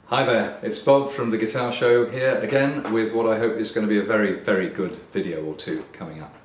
Hi there, it's Bob from the Guitar Show here again with what I hope is going to be a very, very good video or two coming up.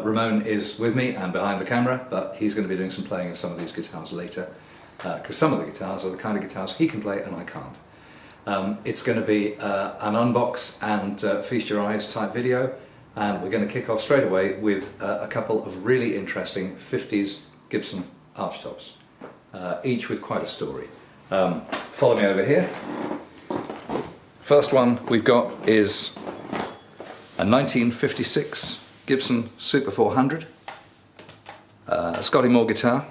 Ramon is with me and behind the camera, but he's going to be doing some playing of some of these guitars later, because some of the guitars are the kind of guitars he can play and I can't. It's going to be an unbox and feast your eyes type video, and we're going to kick off straight away with a couple of really interesting 50s Gibson archtops, each with quite a story. Follow me over here. First one we've got is a 1956 Gibson Super 400, a Scotty guitar,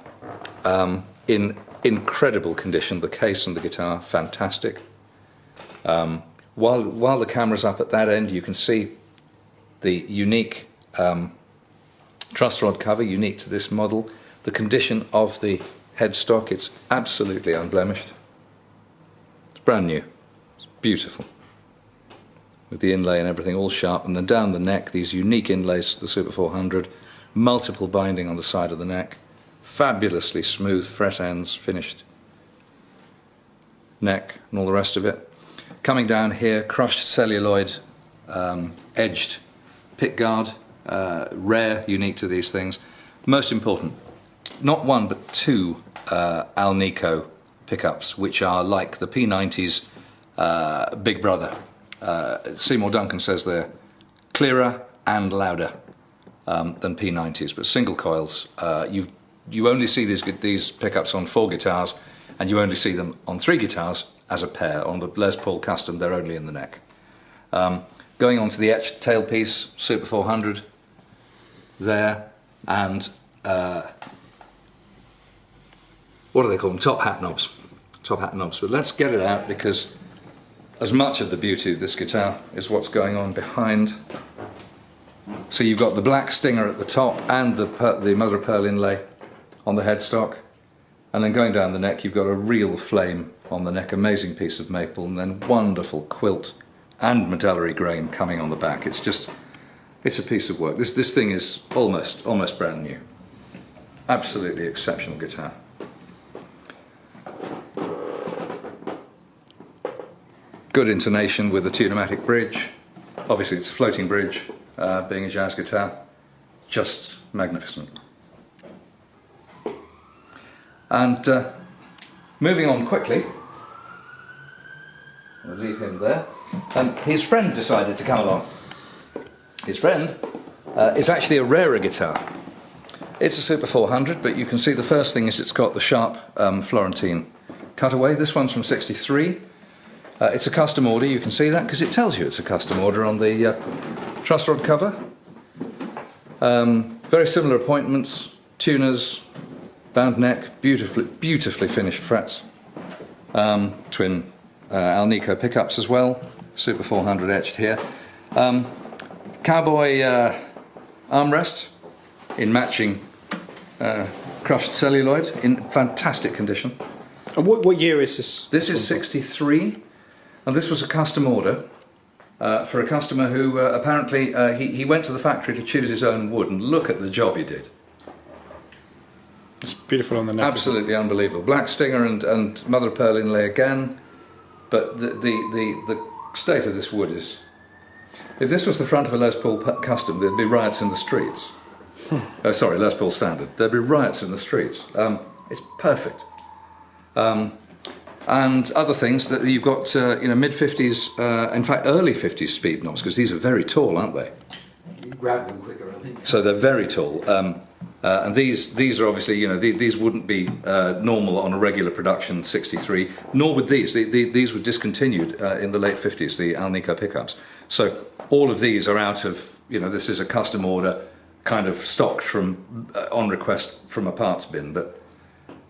in incredible condition. The case and the guitar, fantastic. While the camera's up at that end, you can see the unique truss rod cover, unique to this model. The condition of the headstock, it's absolutely unblemished. It's brand new. It's beautiful. With the inlay and everything all sharp, and then down the neck, these unique inlays to the Super 400, multiple binding on the side of the neck, fabulously smooth fret ends, finished neck and all the rest of it. Coming down here, crushed celluloid edged pickguard, rare, unique to these things. Most important, not one but two Alnico pickups, which are like the P90's big brother. Seymour Duncan says they're clearer and louder than P90's, but single coils. You only see these pickups on 4 guitars, and you only see them on 3 guitars as a pair. On the Les Paul Custom, they're only in the neck. Going on to the etched tailpiece, Super 400 there, and what do they call them? Top hat knobs. Top hat knobs. But let's get it out, because as much of the beauty of this guitar is what's going on behind. So you've got the black stinger at the top and the mother of pearl inlay on the headstock, and then going down the neck you've got a real flame on the neck, amazing piece of maple, and then wonderful quilt and medullary grain coming on the back. It's a piece of work. This thing is almost brand new. Absolutely exceptional guitar. Good intonation with the Tune-o-matic bridge. Obviously it's a floating bridge, being a jazz guitar. Just magnificent. And moving on quickly, I'll leave him there. His friend decided to come along. His friend is actually a rarer guitar. It's a Super 400, but you can see the first thing is it's got the sharp Florentine cutaway. This one's from '63. It's a custom order, you can see that because it tells you it's a custom order on the truss rod cover. Very similar appointments, tuners, bound neck, beautifully finished frets. Twin Alnico pickups as well, Super 400 etched here. Cowboy armrest in matching crushed celluloid in fantastic condition. And what year is this? This is '63. And this was a custom order for a customer who apparently he went to the factory to choose his own wood, and look at the job he did. It's beautiful on the neck. Absolutely unbelievable. Black stinger and mother of pearl inlay again, but the state of this wood is... If this was the front of a Les Paul Custom, there'd be riots in the streets. Sorry, Les Paul Standard. There'd be riots in the streets. It's perfect. And other things that you've got, mid-50s, in fact early 50s speed knobs, because these are very tall, aren't they? You grab them quicker, I think. So they're very tall, and these are obviously, these wouldn't be normal on a regular production '63, nor would these. These were discontinued in the late 50s, the Alnico pickups. So all of these are out of, this is a custom order, kind of stocked from on request from a parts bin, but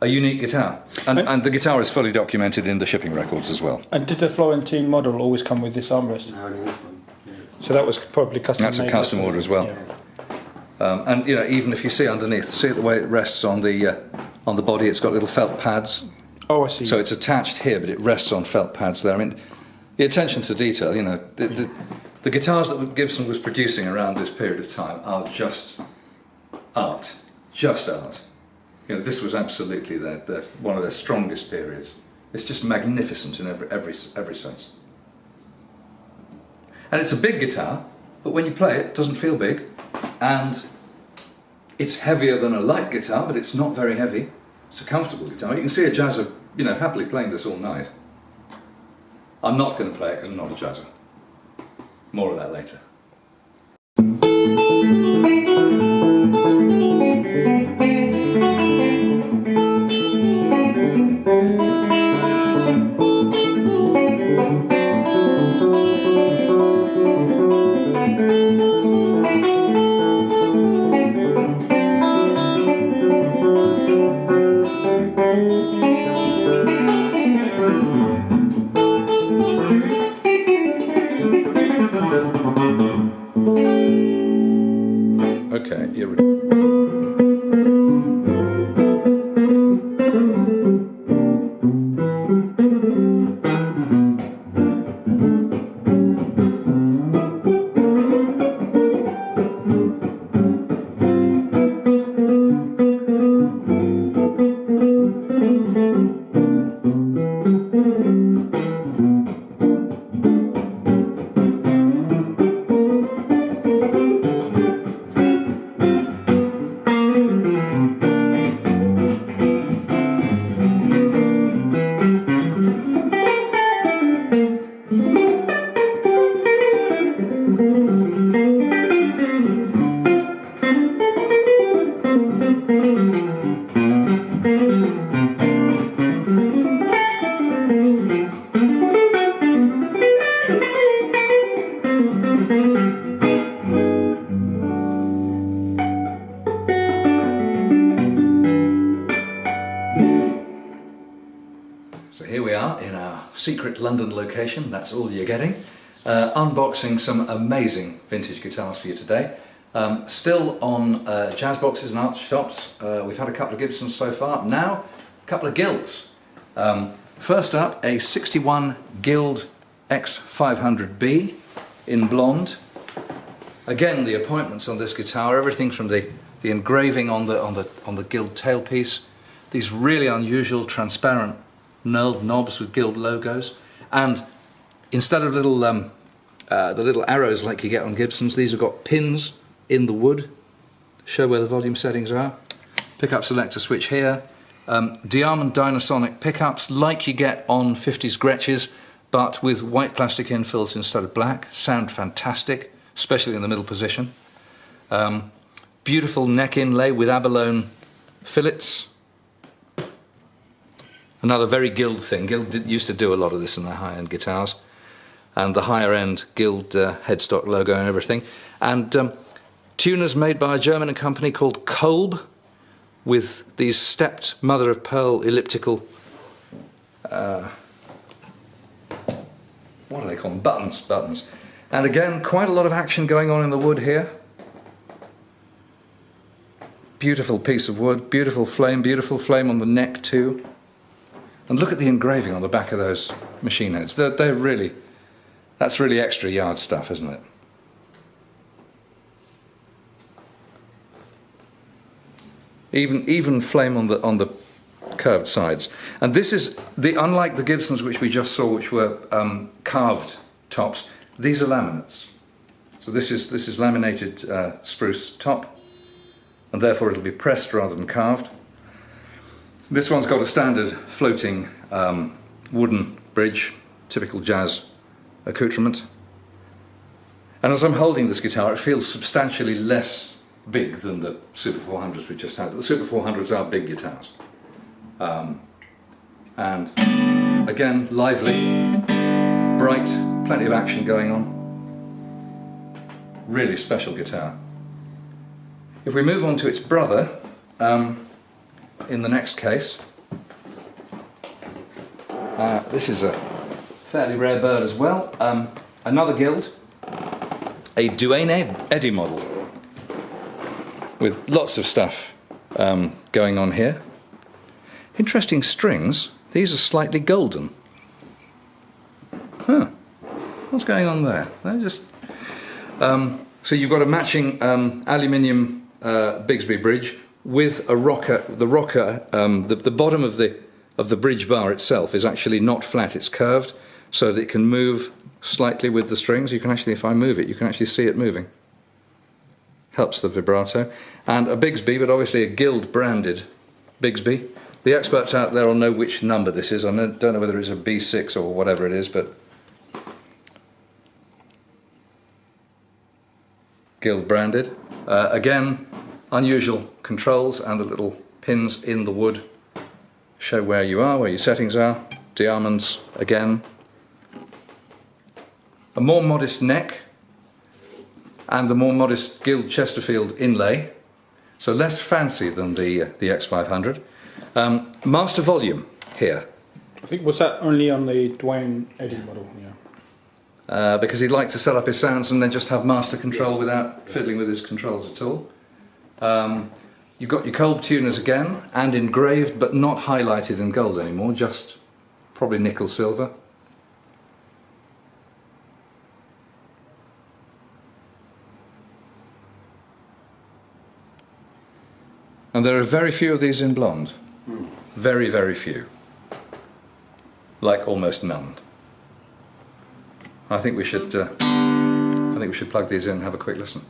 a unique guitar, and the guitar is fully documented in the shipping records as well. And did the Florentine model always come with this armrest? No, only this one. Yes. So that was probably custom made. That's a custom order as well. Yeah. And even if you see underneath, see the way it rests on the body. It's got little felt pads. Oh, I see. So it's attached here, but it rests on felt pads there. I mean, the attention to detail. The guitars that Gibson was producing around this period of time are just art. This was absolutely one of their strongest periods. It's just magnificent in every sense. And it's a big guitar, but when you play it, it doesn't feel big, and it's heavier than a light guitar, but it's not very heavy. It's a comfortable guitar. You can see a jazzer, you know, happily playing this all night. I'm not going to play it because I'm not a jazzer. More of that later. Okay, here we go. So here we are in our secret London location, that's all you're getting. Unboxing some amazing vintage guitars for you today. Still on jazz boxes and art shops. We've had a couple of Gibsons so far. Now, a couple of Guilds. First up, a 61 Guild X500B in blonde. Again, the appointments on this guitar, everything from the engraving on the Guild tailpiece, these really unusual transparent knurled knobs with Guild logos, and instead of the little arrows like you get on Gibsons, these have got pins in the wood to show where the volume settings are. Pickup selector switch here. Diamond Dynasonic pickups like you get on 50s Gretches, but with white plastic infills instead of black. Sound fantastic, especially in the middle position. Beautiful neck inlay with abalone fillets. Another very Guild thing. Guild used to do a lot of this in their high-end guitars, and the higher-end Guild headstock logo and everything. And tuners made by a German company called Kolb, with these stepped mother-of-pearl elliptical, what do they call them? Buttons. And again, quite a lot of action going on in the wood here. Beautiful piece of wood, beautiful flame on the neck too. And look at the engraving on the back of those machine heads. They're really, that's really extra yard stuff, isn't it? Even flame on the curved sides. And this is unlike the Gibsons which we just saw, which were carved tops. These are laminates. So this is laminated spruce top, and therefore it'll be pressed rather than carved. This one's got a standard floating wooden bridge, typical jazz accoutrement. And as I'm holding this guitar, it feels substantially less big than the Super 400s we just had. The Super 400s are big guitars. And again, lively, bright, plenty of action going on. Really special guitar. If we move on to its brother, in the next case, this is a fairly rare bird as well. Another Guild, a Duane Eddy model with lots of stuff going on here. Interesting strings. These are slightly golden. Huh. What's going on there? They're just so you've got a matching aluminium Bigsby bridge with a rocker. The rocker, the bottom of of the bridge bar itself is actually not flat, it's curved, so that it can move slightly with the strings. You can actually, if I move it, you can actually see it moving. Helps the vibrato. And a Bigsby, but obviously a Guild branded Bigsby. The experts out there will know which number this is. I don't know whether it's a B6 or whatever it is, but Guild branded. Again, unusual controls, and the little pins in the wood show where you are, where your settings are. Diamonds again. A more modest neck, and the more modest Guild Chesterfield inlay, so less fancy than the X500. Master volume here. I think, was that only on the Duane Eddy model? Yeah. Because he'd like to set up his sounds and then just have master control without fiddling with his controls at all. You've got your Kolb tuners again, and engraved but not highlighted in gold anymore, just probably nickel silver. And there are very few of these in blonde. Very, very few. Like almost none. I think we should plug these in and have a quick listen.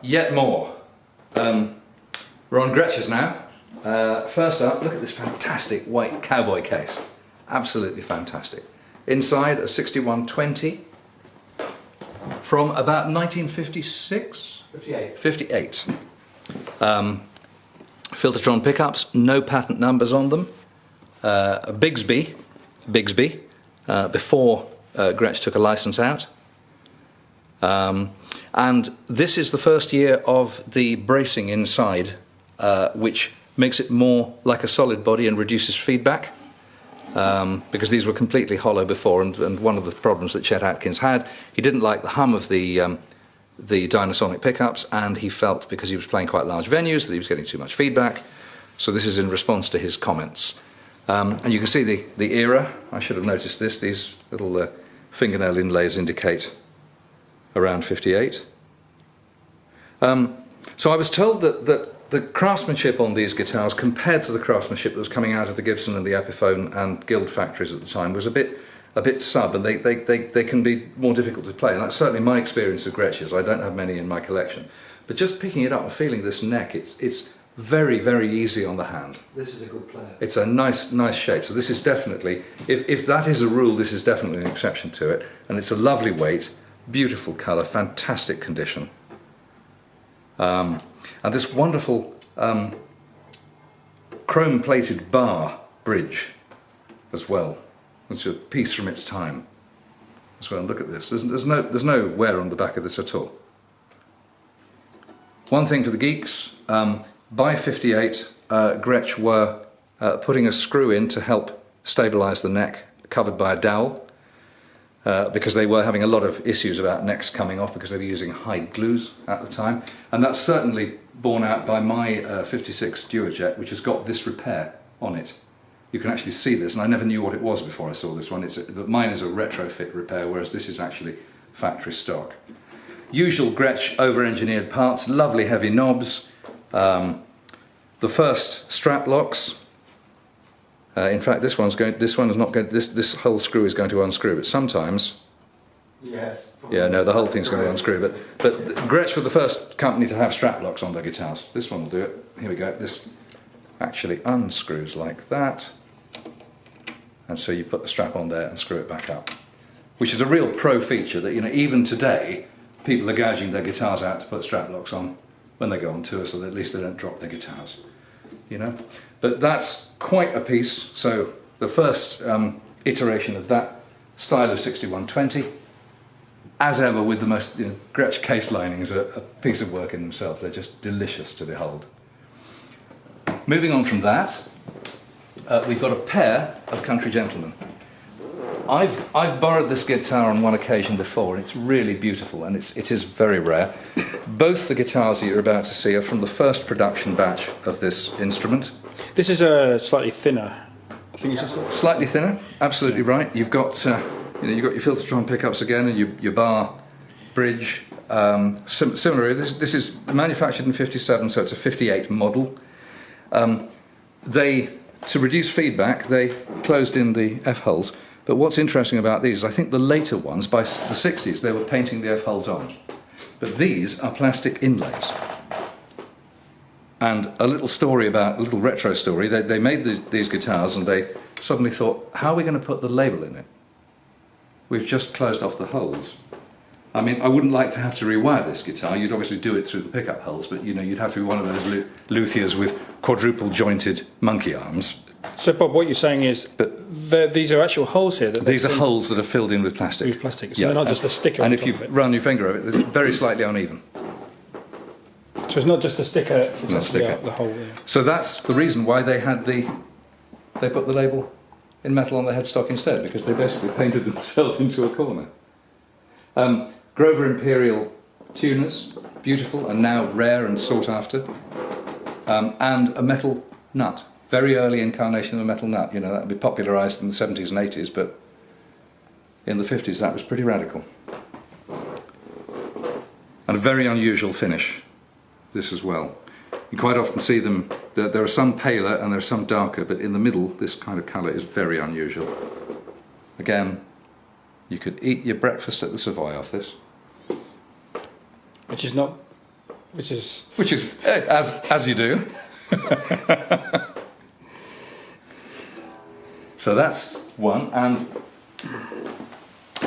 Yet more. We're on Gretsch's now. First up, look at this fantastic white cowboy case. Absolutely fantastic. Inside a 6120 from about 1956? 58. 58. Filtertron pickups, no patent numbers on them. A Bigsby, before Gretsch took a license out. And this is the first year of the bracing inside, which makes it more like a solid body and reduces feedback, because these were completely hollow before, and one of the problems that Chet Atkins had, he didn't like the hum of the the Dynasonic pickups, and he felt, because he was playing quite large venues, that he was getting too much feedback. So this is in response to his comments. And you can see the era. I should have noticed this. These little fingernail inlays indicate around 58. So I was told that the craftsmanship on these guitars, compared to the craftsmanship that was coming out of the Gibson and the Epiphone and Guild factories at the time, was a bit sub, and they can be more difficult to play. And that's certainly my experience of Gretsch's. I don't have many in my collection. But just picking it up and feeling this neck, it's very, very easy on the hand. This is a good player. It's a nice shape. So this is definitely, if that is a rule, this is definitely an exception to it. And it's a lovely weight, beautiful colour, fantastic condition. And this wonderful chrome-plated bar bridge as well. It's a piece from its time as well. Look at this. There's no wear on the back of this at all. One thing for the geeks. By 58, Gretsch were putting a screw in to help stabilise the neck, covered by a dowel, because they were having a lot of issues about necks coming off because they were using hide glues at the time. And that's certainly borne out by my 56 Duojet, which has got this repair on it. You can actually see this, and I never knew what it was before I saw this one. But mine is a retrofit repair, whereas this is actually factory stock. Usual Gretsch over-engineered parts, lovely heavy knobs. The first strap locks. In fact, this one's going. This one is not going. This whole screw is going to unscrew. But sometimes, Yes. yeah, no, the whole thing's going to unscrew. But Gretsch were the first company to have strap locks on their guitars. This one will do it. Here we go. This actually unscrews like that, and so you put the strap on there and screw it back up, which is a real pro feature. That even today, people are gouging their guitars out to put strap locks on when they go on tour, so that at least they don't drop their guitars, But that's quite a piece. So the first iteration of that style of 6120, as ever with the most, Gretsch case linings are a piece of work in themselves. They're just delicious to behold. Moving on from that, we've got a pair of Country Gentlemen. I've borrowed this guitar on one occasion before, and it's really beautiful, and it is very rare. Both the guitars that you're about to see are from the first production batch of this instrument. This is a slightly thinner. I think it's just Slightly thinner, absolutely right. You've got you've got your Filtertron pickups again, and your bar bridge. Similarly, this is manufactured in 57, so it's a 58 model. To reduce feedback, they closed in the F-hulls. But what's interesting about these, I think the later ones, by the 60s, they were painting the F-hulls on. But these are plastic inlays. And a little retro story, they made these guitars and they suddenly thought, how are we going to put the label in it? We've just closed off the holes. I mean, I wouldn't like to have to rewire this guitar. You'd obviously do it through the pickup holes, but you'd have to be one of those luthiers with quadruple jointed monkey arms. So, Bob, what you're saying is, these are actual holes here. These are holes that are filled in with plastic. With plastic, so they're not just a sticker. And if you run your finger over it, it's very slightly uneven. So it's not just a sticker. It's not a sticker. The hole. Yeah. So that's the reason why they put the label in metal on the headstock instead, because they basically painted themselves into a corner. Grover Imperial tuners, beautiful and now rare and sought after, and a metal nut. Very early incarnation of a metal nut. That would be popularised in the 70s and 80s, but in the 50s that was pretty radical. And a very unusual finish, this as well. You quite often see them, there are some paler and there are some darker, but in the middle this kind of colour is very unusual. Again, you could eat your breakfast at the Savoy off this. Which is as you do. So that's one, and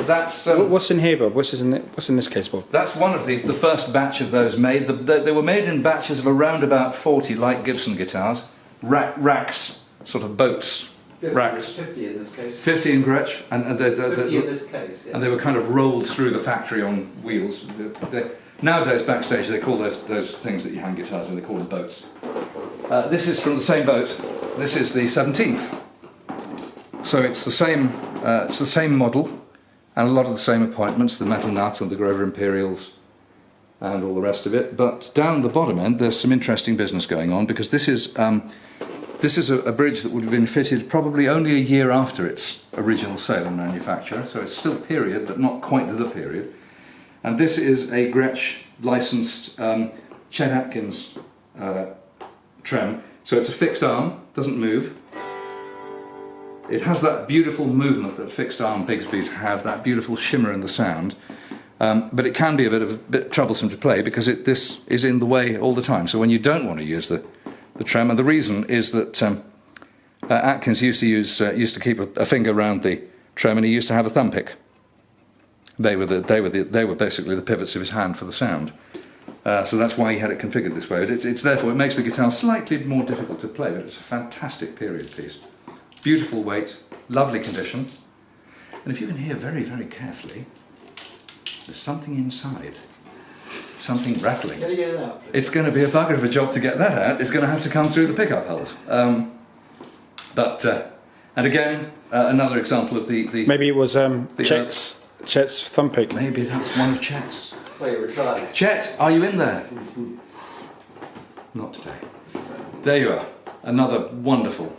that's... what's in here, Bob? What's in this case, Bob? That's one of the first batch of those made. They were made in batches of around about 40, like Gibson guitars. Racks, sort of boats. 50, racks. 50 in this case. 50 in Gretsch. And 50 in this case, yeah. And they were kind of rolled through the factory on wheels. Nowadays, backstage, they call those things that you hang guitars in, they call them boats. This is from the same boat. This is the 17th. So it's the same model, and a lot of the same appointments, the metal nut and the Grover Imperials, and all the rest of it. But down the bottom end, there's some interesting business going on, because this is a bridge that would have been fitted probably only a year after its original sale and manufacture, so it's still period, but not quite the period. And this is a Gretsch licensed Chet Atkins trem, so it's a fixed arm, doesn't move. It has that beautiful movement that fixed arm Bigsby's have, that beautiful shimmer in the sound. But it can be a bit troublesome to play, because this is in the way all the time. So when you don't want to use the trem, and the reason is that Atkins used to keep a finger round the trem, and he used to have a thumb pick. They were basically the pivots of his hand for the sound. So that's why he had it configured this way. It's therefore, it makes the guitar slightly more difficult to play, but it's a fantastic period piece. Beautiful weight, lovely condition, and if you can hear very, very carefully, there's something inside, something rattling. Can you get it out, please? It's going to be a bugger of a job to get that out. It's going to have to come through the pickup holes. And again, another example of the maybe it was Chet's thumb pick. Maybe that's one of Chet's. Wait, we're trying. Chet, are you in there? Not today. There you are. Another wonderful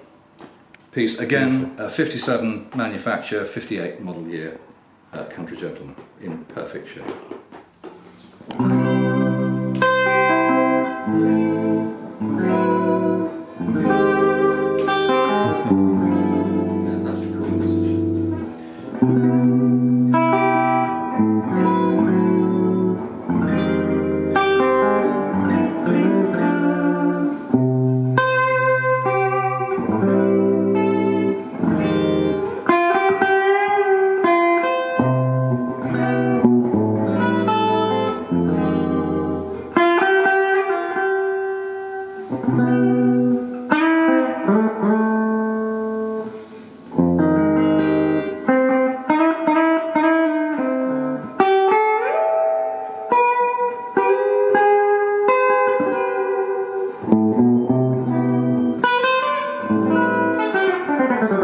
piece. Again, 57 manufacture, 58 model year. Country gentleman in perfect shape. That's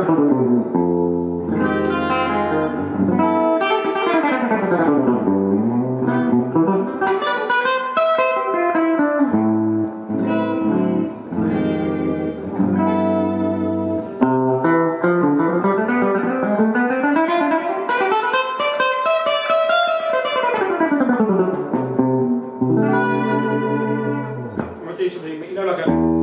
cool. You know, like a